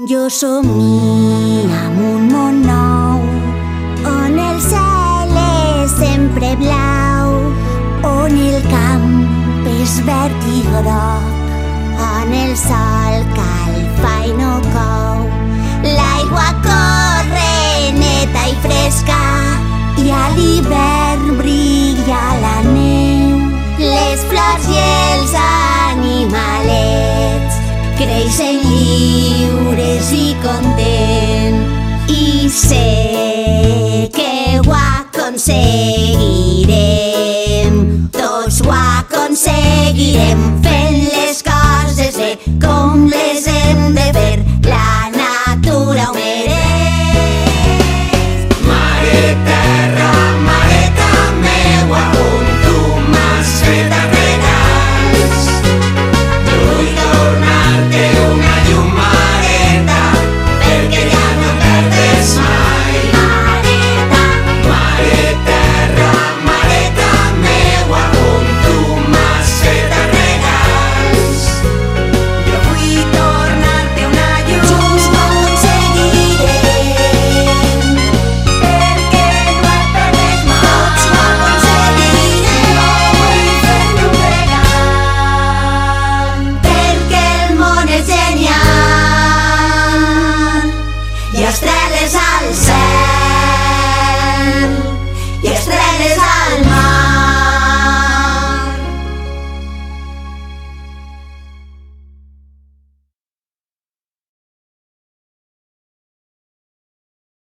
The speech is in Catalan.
Jo somio amb un món nou, on el cel és sempre blau, on el camp és verd i groc, on el sol calfa i no cou. L'aigua corre neta i fresca i a l'hivern brilla la neu. Les flors i els animalets creixen lliures i contents, i sé que ho aconseguirem, tots ho aconseguirem.